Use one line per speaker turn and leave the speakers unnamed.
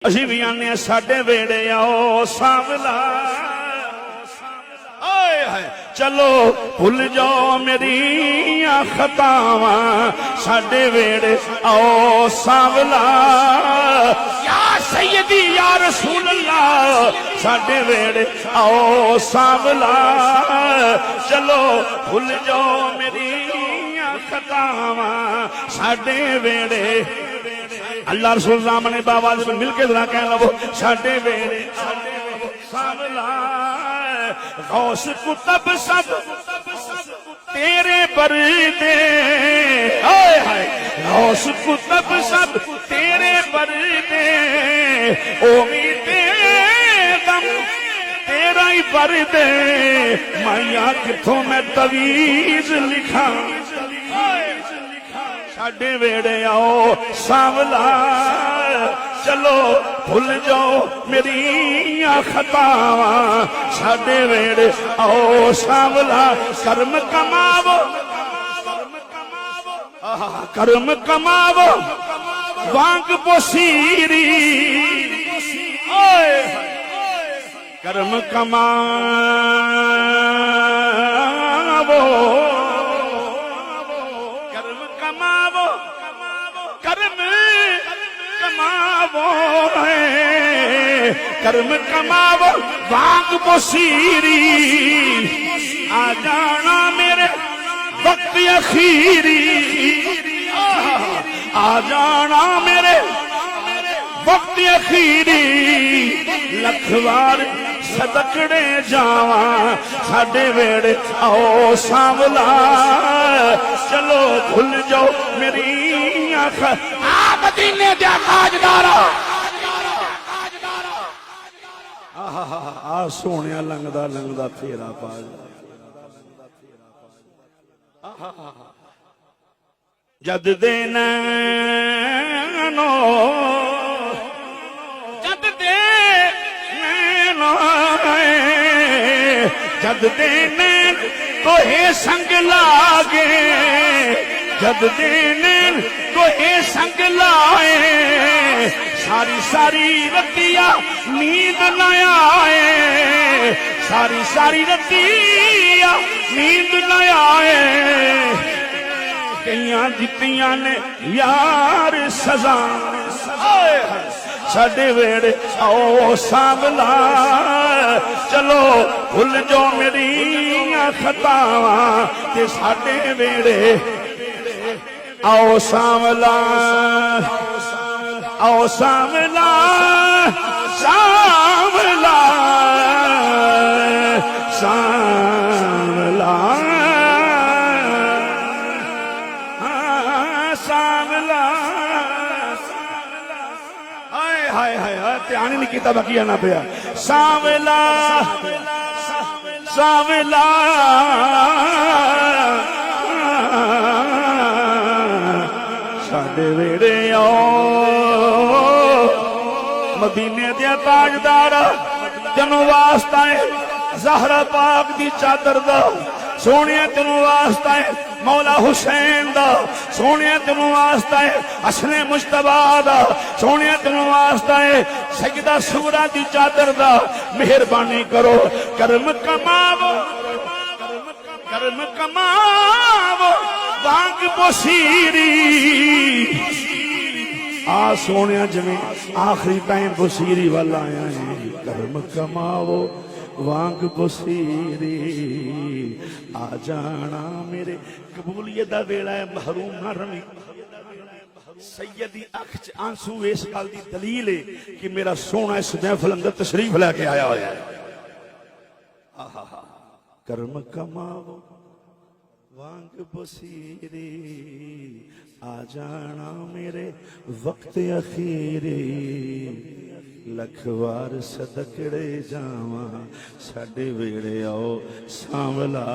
असीं भी आने साडे वेड़े आओ सांवला चलो भुल जाओ मेरी खतावां साडे वेड़े आओ सांवला या सैयदी या रसूल अल्लाह साडे वेड़े आओ सांवला चलो भुल जाओ मेरी खतावां साडे वेड़े अल्लाह रसूल ने बाबा से मिलके जरा कह लो साडे वेड़े सांवला गौस कुतब सब तेरे परदे हाय हाय गौस कुतब सब तेरे परदे दम तेरा ही परदे माया किथों मैं तवीज लिखा साडे वेड़े आओ सांवला चलो भुल जाओ मेरी खतावां साडे वेड़े आओ सांवला कर्म कमावो कर्म कमावो वांग पोसीरी कर्म कमावो कर्म कमावो वांग बसीरी आ जाना मेरे वक्त अखीरी आ जाना मेरे वक्त अखीरी लखवार सदकड़े जावा साडे वेड़े आओ सांवला चलो भुल जाओ मेरी आँख आ मदीने दे ताजदारा आ सोने लंघदा लंघदा फेरा पा जद दे नैनो जद दे नैनो जद दे नैन कोहे संग लागे जद दे नैन कोहे संग लाए सारी सारी रतिया नींद न आए सारी सारी रतिया नींद न आए कईयां दित्तियां ने यार सजा साडे वेड़े आओ सांवला चलो भुल जाओ मेरी खतावां ते साडे वेड़े आओ सांवला आओ सांवला सांवला सांवला सांवला हाय हाय हाय ध्यान ही नहीं किया बाकी आना पिया सांवला सांवला साडे वेड़े आओ मदीने दिया ताजदार तेनों वास्ता है ज़हरा पाक दी चादर दा सोने तेनों वास्ता है मौला हुसैन दा सोने तेनों वास्ता है हसने मुश्तबा दा सोने तेनों वास्ता है सजदा सुगरा दी चादर दा मेहरबानी करो कर्म कमावो कर्म कमावो वांग बसीरी आ सोने जिमें आखिरी टाइम बसीरी वाला आया है कर्म कमावो वांग बसीरी आ जाना मेरे कबूलियत दा वेला है महरूम ना रवी सैयदी अख च आंसू इस गल दी दलील है कि मेरा सोना इस महफिल अंदर तशरीफ लेके आया होया है कर्म कमावो वांग बसीरी आ जाना मेरे वक्त अखीरी लखवार सदकड़े जावा साडे वेड़े आओ सांवला।